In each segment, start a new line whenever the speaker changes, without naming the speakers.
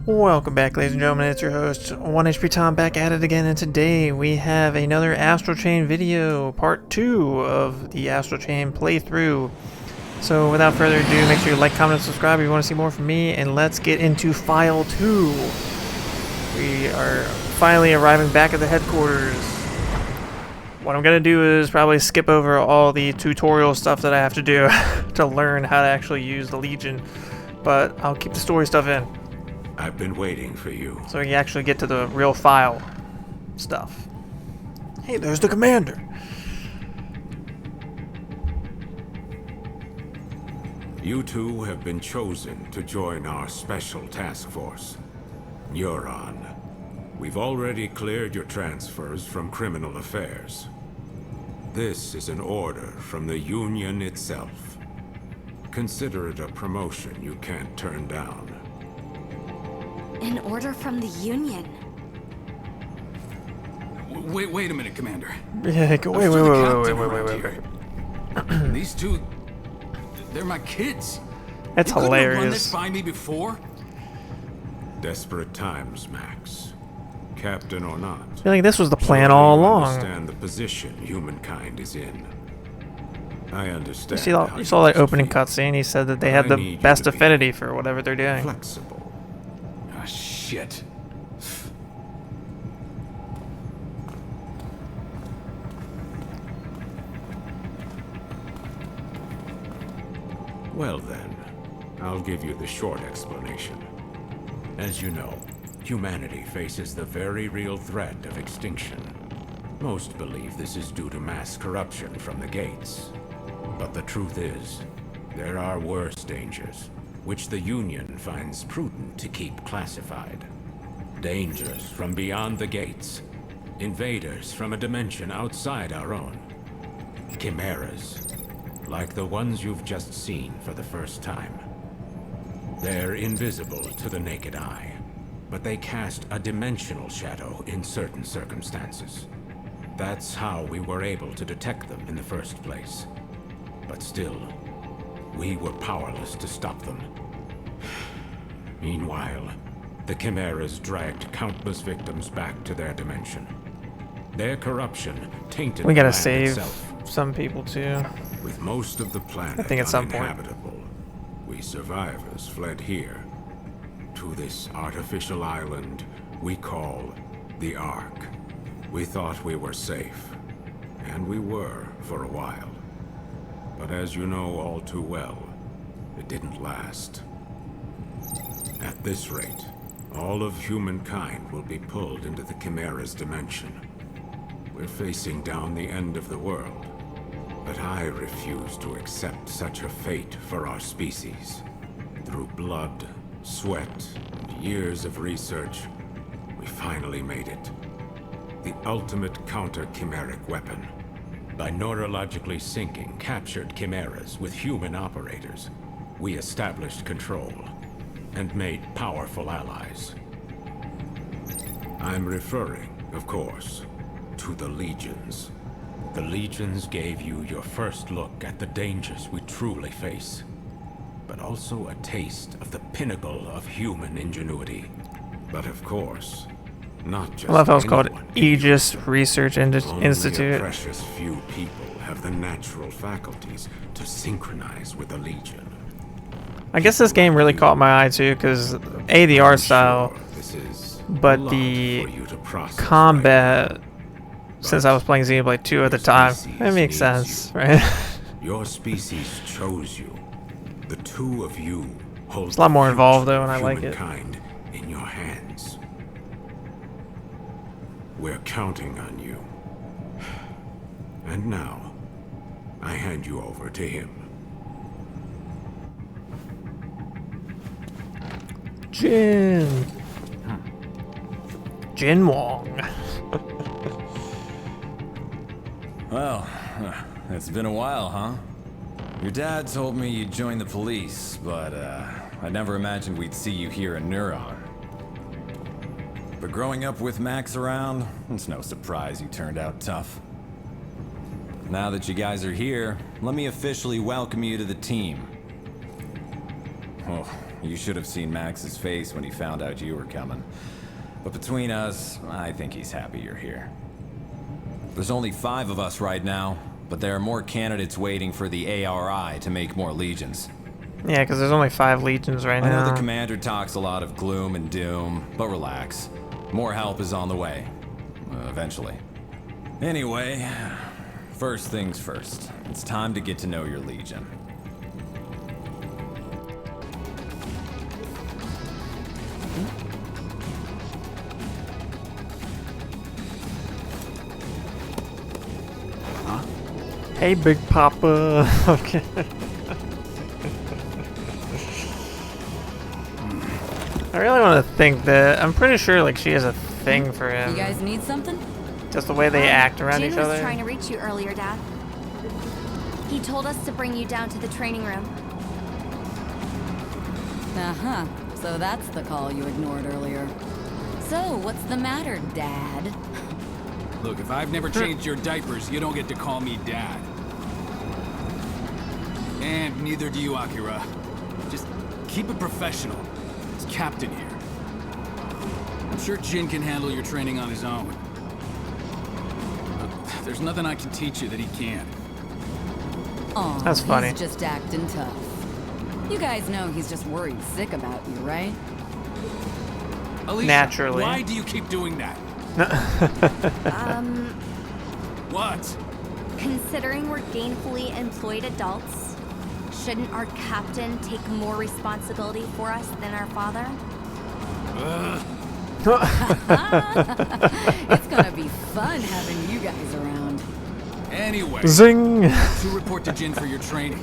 Welcome back, ladies and gentlemen. It's your host, OneHpTom, back at it again, and today we have another Astral Chain video, part 2 of the Astral Chain playthrough. So without further ado, make sure you like, comment, and subscribe if you want to see more from me, and let's get into File 2. We are finally arriving back at the headquarters. What I'm going to do is probably skip over all the tutorial stuff that I have to do to learn how to actually use the Legion, but I'll keep the story stuff in.
I've been waiting for you.
So we can actually get to the real file stuff. Hey, there's the commander.
You two have been chosen to join our special task force. You're on. We've already cleared your transfers from criminal affairs. This is an order from the Union itself. Consider it a promotion you can't turn down.
An order from the Union.
Wait a minute, Commander.
Yeah, go wait.
These two, they're my kids.
That's
you couldn't have run
hilarious.
this by me before?
Desperate times, Max. Captain or not.
I feel like this was the plan
Surely
all
you
along.
understand the position humankind is in. I understand.
You saw that opening cutscene. He said that they had
I
the
need you
best
to be
affinity for whatever they're doing.
Flexible.
Ah, shit.
Well then, I'll give you the short explanation. As you know, humanity faces the very real threat of extinction. Most believe this is due to mass corruption from the gates. But the truth is, there are worse dangers, which the Union finds prudent to keep classified. Dangers from beyond the gates. Invaders from a dimension outside our own. Chimeras. Like the ones you've just seen for the first time. They're invisible to the naked eye, but they cast a dimensional shadow in certain circumstances. That's how we were able to detect them in the first place. But still, we were powerless to stop them. Meanwhile, the Chimeras dragged countless victims back to their dimension. Their corruption tainted
We
the
gotta
land
save
itself.
some people too.
With most of the planet
I think at some point.
uninhabitable, we survivors fled here, to this artificial island we call the Ark. We thought we were safe, and we were for a while. But as you know all too well, it didn't last. At this rate, all of humankind will be pulled into the Chimera's dimension. We're facing down the end of the world. But I refuse to accept such a fate for our species. Through blood, sweat, and years of research, we finally made it. The ultimate counter-chimeric weapon. By neurologically syncing captured chimeras with human operators, we established control and made powerful allies. I'm referring, of course, to the Legions. The Legions gave you your first look at the dangers we truly face, but also a taste of the pinnacle of human ingenuity. But of course, not just
I love how it's called
anyone.
Aegis Research
Only
Institute.
a precious few people have the natural faculties to synchronize with the Legion.
I guess this game really caught my eye too, because the art
I'm
style,
sure this is
but
a lot
the
for you to process
combat.
right now.
Since I was playing Xenoblade 2 at the time, that makes sense, right?
Your species chose you. The two of you hold
It's a lot more
the
involved,
future
though, and
of
I like it.
humankind in your hands. We're counting on you. And now, I hand you over to him.
Jin Wong.
Well, it's been a while, huh? Your dad told me you'd join the police, but I never imagined we'd see you here in Neuron. But growing up with Max around, it's no surprise you turned out tough. Now that you guys are here, let me officially welcome you to the team. Oh, You should have seen Max's face when he found out you were coming. But between us, I think he's happy you're here. There's only 5 of us right now, but there are more candidates waiting for the ARI to make more legions.
Yeah, because there's only 5 legions right
I
now.
know the commander talks a lot of gloom and doom, but relax. More help is on the way. Eventually. Anyway, first things first. It's time to get to know your legion.
Hey, Big Papa. Okay. I really want to think that I'm pretty sure like she has a thing for him.
You guys need something?
Just the way they act around
Jin
each
was
other.
trying to reach you earlier, Dad. He told us to bring you down to the training room.
Uh-huh. So that's the call you ignored earlier. So, what's the matter, Dad?
Look, if I've never changed your diapers, you don't get to call me Dad. And neither do you, Akira. Just keep it professional. It's Captain here. I'm sure Jin can handle your training on his own. But there's nothing I can teach you that he can't.
Aw,
That's funny.
He's just acting tough. You guys know he's just worried sick about you, right?
Alicia,
Naturally.
why do you keep doing that? What?
Considering we're gainfully employed adults, shouldn't our captain take more responsibility for us than our father?
It's gonna be fun having you guys around.
Anyway,
Zing!
to report to Jin for your training.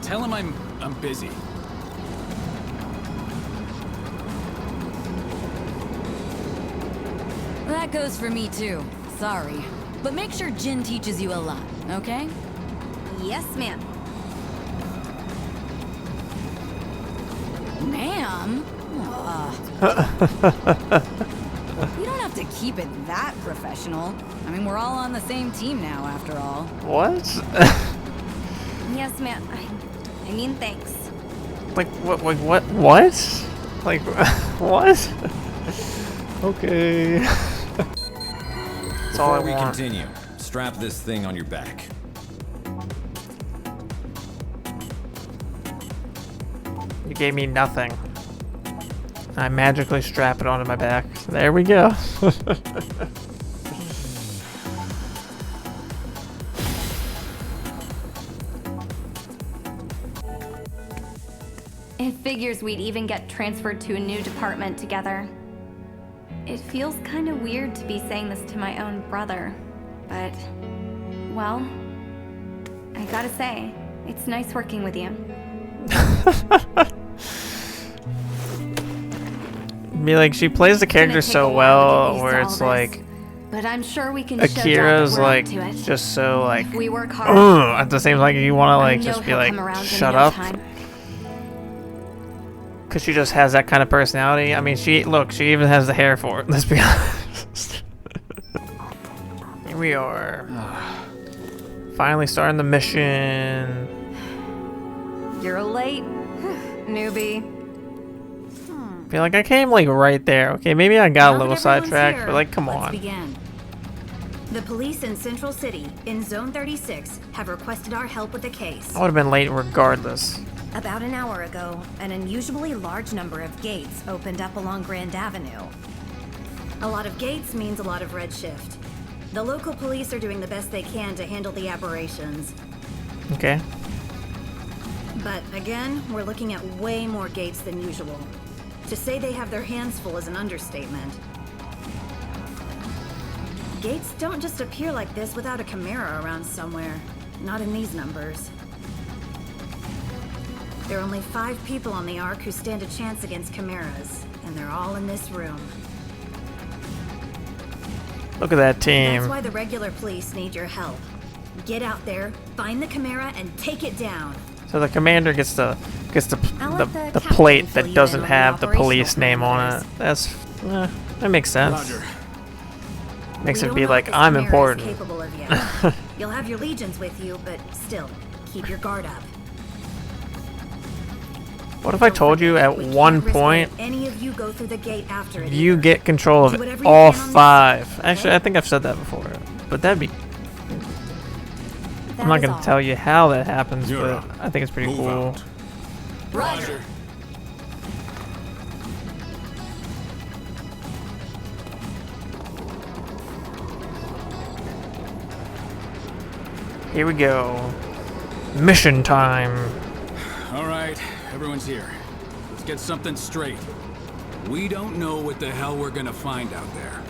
Tell him I'm busy.
That goes for me too. Sorry. But make sure Jin teaches you a lot, okay?
Yes, ma'am.
Ma'am? You don't have to keep it that professional. I mean, we're all on the same team now, after all.
What?
Yes, ma'am. I mean, thanks.
Like what? Like what? What? Like what? Okay. That's all I
Before we
want.
continue, strap this thing on your back.
You gave me nothing. I magically strap it onto my back. There we go.
It figures we'd even get transferred to a new department together. It feels kind of weird to be saying this to my own brother, but, well, I gotta say, it's nice working with you.
Be like, she plays the character so well, where it's like
but I'm sure we can show Dad that
Akira's
we're up
like
to it.
just so like
If we work hard,
at the same time you want to
I
like
know
just be
he'll
like
come around in
shut
no
up,
time.
because she just has that kind of personality. I mean, she even has the hair for it. Let's be honest. Here we are, finally starting the mission.
You're late, newbie.
I feel like I came like right there. Okay, maybe I got a
Now
little
that everyone's
sidetracked,
here,
but like, come
let's
on.
begin. The police in Central City, in Zone 36, have requested our help with a case.
I would have been late regardless.
About an hour ago, an unusually large number of gates opened up along Grand Avenue. A lot of gates means a lot of redshift. The local police are doing the best they can to handle the aberrations.
Okay.
But again, we're looking at way more gates than usual. To say they have their hands full is an understatement. Gates don't just appear like this without a Chimera around somewhere. Not in these numbers. There are only 5 people on the Ark who stand a chance against Chimeras, and they're all in this room.
Look at that
That's
team.
why the regular police need your help. Get out there, find the Chimera, and take it down.
So the commander gets the
I'll let the
the
captain
plate
fill
that
you
doesn't
in on the
have the police
operational
name on
parameters.
it. That makes sense.
Roger.
Makes
We
it
don't
be
know
like
what this
I'm
Chimera is
important.
capable of yet. You'll have your legions with you, but still, keep your guard up.
What if I told you at
We
one
can't risk
point
letting any of you go through the gate after it
you
either.
get control
Do
of
whatever you
all
can on this,
5?
okay?
Actually, I think I've said that before, but that'd be. I'm
That
not
is
gonna
all.
tell you how that happens,
You're
but
up.
I think it's pretty
Move
cool.
out.
Roger.
Here we go. Mission time.
All right, everyone's here. Let's get something straight. We don't know what the hell we're gonna find out there.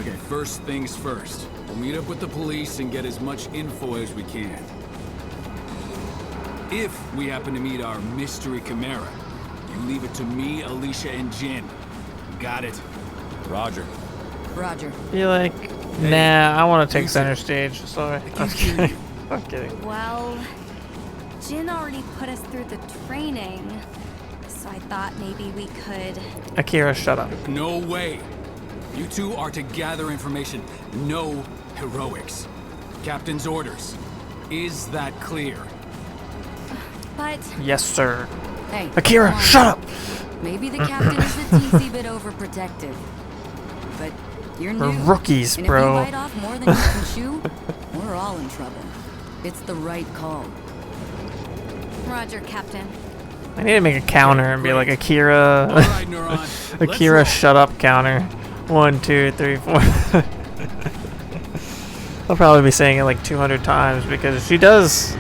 Okay, first things first. We'll meet up with the police and get as much info as we can. If we happen to meet our mystery Chimera, you leave it to me, Alicia, and Jin. Got it?
Roger.
Roger.
Be like, nah, I want to take
you
center
two.
stage. Sorry. I'm
can't hear
kidding.
you.
I'm kidding.
Well, Jin already put us through the training, so I thought maybe we could.
Akira, shut up.
No way. You two are to gather information. No heroics. Captain's orders. Is that clear?
But
Yes, sir.
Hey.
Akira,
come on.
shut up.
Maybe the captain is a teensy bit overprotective. But you're
We're
new.
rookies,
and
bro.
If you bite off more than you can chew, we're all in trouble. It's the right call.
Roger, Captain.
I need to make a counter and be like Akira.
All right, Neuron. Let's
Akira,
roll.
shut up counter. 1, 2, 3, 4. I'll probably be saying it like 200 times because she does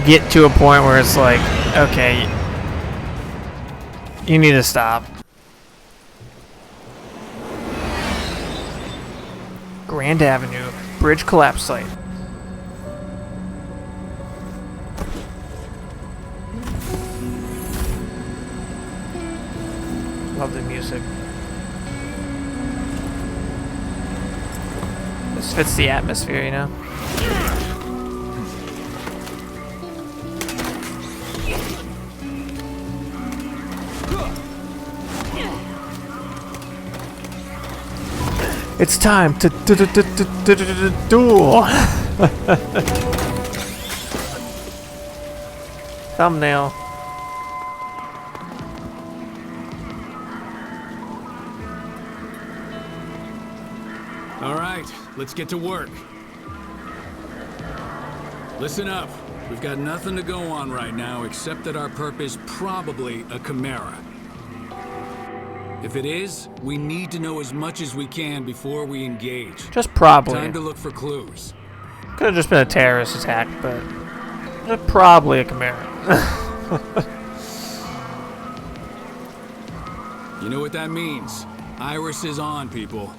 get to a point where it's like, okay, you need to stop. Grand Avenue, bridge collapse site. Love the music. This fits the atmosphere, you know? It's time to duel. Thumbnail.
All right, let's get to work. Listen up. We've got nothing to go on right now except that our perp is probably a Chimera. If it is, we need to know as much as we can before we engage.
Just probably.
Time to look for clues.
Could have just been a terrorist attack, but probably a Chimera.
You know what that means? Iris is on, people.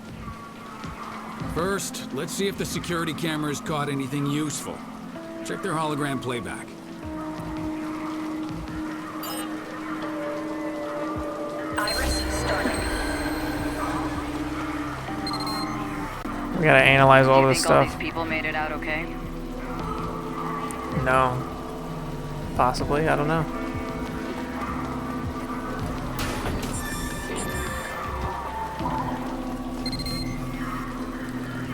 First, let's see if the security cameras caught anything useful. Check their hologram playback.
We gotta analyze all
Do you
this
think all
stuff.
these people made it out okay?
No. Possibly, I don't know.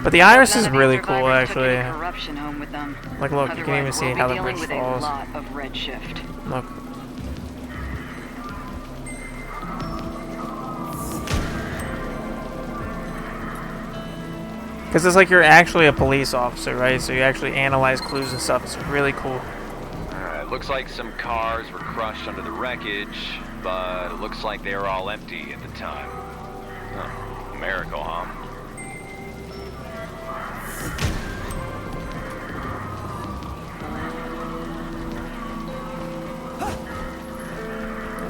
But the iris is
None of the
really
other
cool,
survivors took
actually.
any corruption home with them.
Like, look, you can even
Otherwise,
see
we'll
how
be
the
dealing
bridge
with
falls.
a lot of redshift.
Look. Because it's like you're actually a police officer, right? So you actually analyze clues and stuff. It's really cool.
Alright, looks like some cars were crushed under the wreckage, but it looks like they were all empty at the time. Huh. Miracle, huh?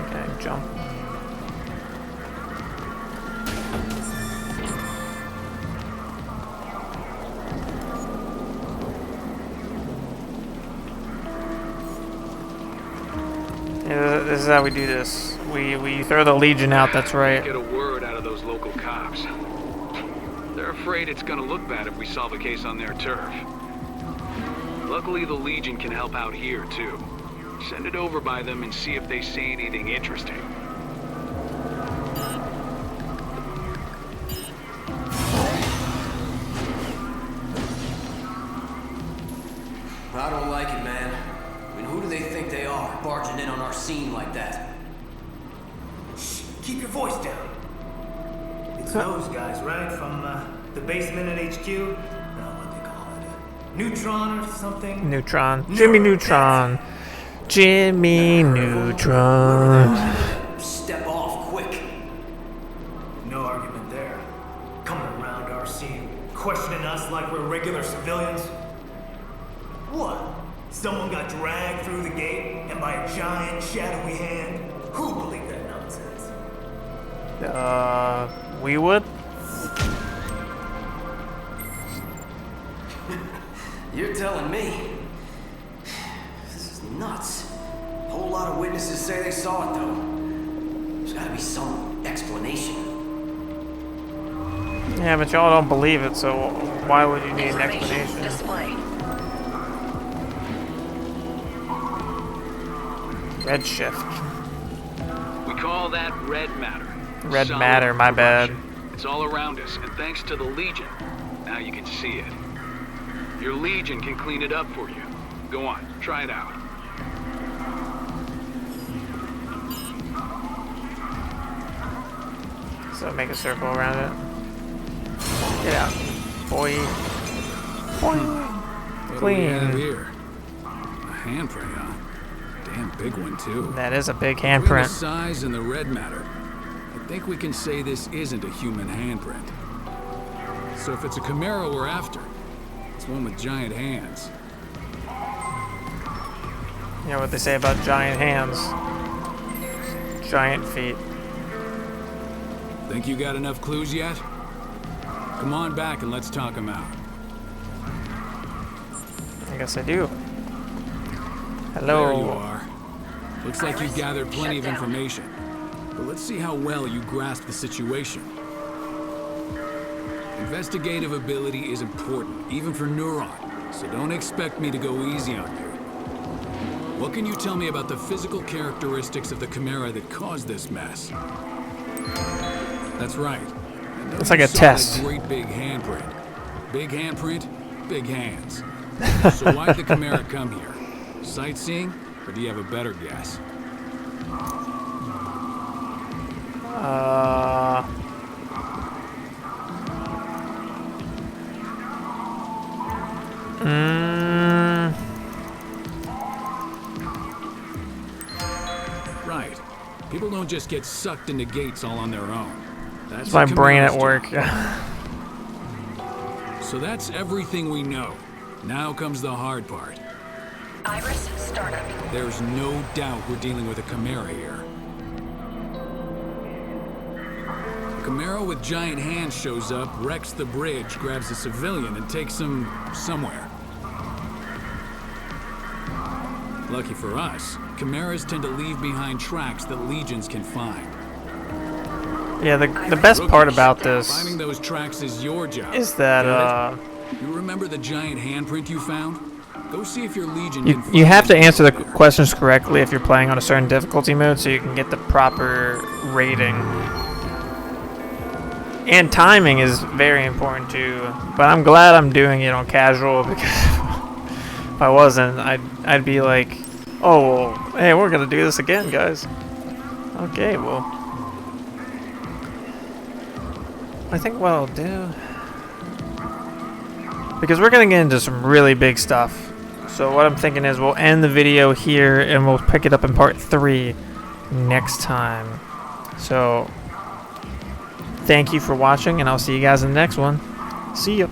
Okay, jump. Yeah, this is how we do this. We throw the Legion out, that's right.
Get a word out of those local cops. They're afraid it's gonna look bad if we solve a case on their turf. Luckily, the Legion can help out here, too. Send it over by them and see if they see anything interesting.
I don't like it, man. I mean, who do scene like that.
Shh, keep your voice down. It's those guys, right? From the basement at HQ? What they call it? Neutron or something?
Neutron. Jimmy Neutron. Jimmy Neutron.
Step off, quick.
No argument there. Coming around our scene, questioning us like we're regular civilians. What? Someone got dragged through the gate and by a giant shadowy hand? Who believed that nonsense?
We would?
You're telling me. This is nuts. A whole lot of witnesses say they saw it, though. There's gotta be some explanation.
Yeah, but y'all don't believe it, so why would you need an explanation? Redshift.
We call that red matter.
Red
Solid
matter, my bad.
corruption. It's all around us, and thanks to the Legion, now you can see it. Your Legion can clean it up for you. Go on, try it out.
So make a circle around it. Get out. Boy. Boy.
What do we have
Clean.
here? A handprint, huh? Damn big one, too.
That is a big
Between the
handprint.
size and the red matter, I think we can say this isn't a human handprint. So if it's a Chimera we're after, it's one with giant hands.
You know what they say about giant hands? Giant feet.
Think you got enough clues yet? Come on back and let's talk them out.
I guess I do. Hello.
There you are. Looks like you've gathered plenty of information. But let's see how well you grasp the situation. Investigative ability is important, even for Neuron, so don't expect me to go easy on you. What can you tell me about the physical characteristics of the Chimera that caused this mess? That's right.
It's like a
Saw
test.
that great big handprint. Big handprint, big hands. So why'd the Chimera come here? Sightseeing, or do you have a better guess? Right. People don't just get sucked into gates all on their own. That's
It's my
the
brain at
Chimera's
work.
job. So that's everything we know. Now comes the hard part.
Iris startup.
There's no doubt we're dealing with a Chimera here. A Chimera with giant hands shows up, wrecks the bridge, grabs a civilian, and takes him somewhere. Lucky for us, Chimeras tend to leave behind tracks that legions can find.
Yeah, the best part about this
Finding those tracks is your job.
is that
You remember the giant handprint you found? Go see if your legion
you
can find
you have to
it
answer the
there.
questions correctly if you're playing on a certain difficulty mode, so you can get the proper rating. And timing is very important too. But I'm glad I'm doing it on casual, because if I wasn't, I'd be like, oh, well, hey, we're gonna do this again, guys. Okay, well, I think what I'll do, because we're gonna get into some really big stuff. So what I'm thinking is we'll end the video here and we'll pick it up in part 3 next time. So thank you for watching, and I'll see you guys in the next one. See ya.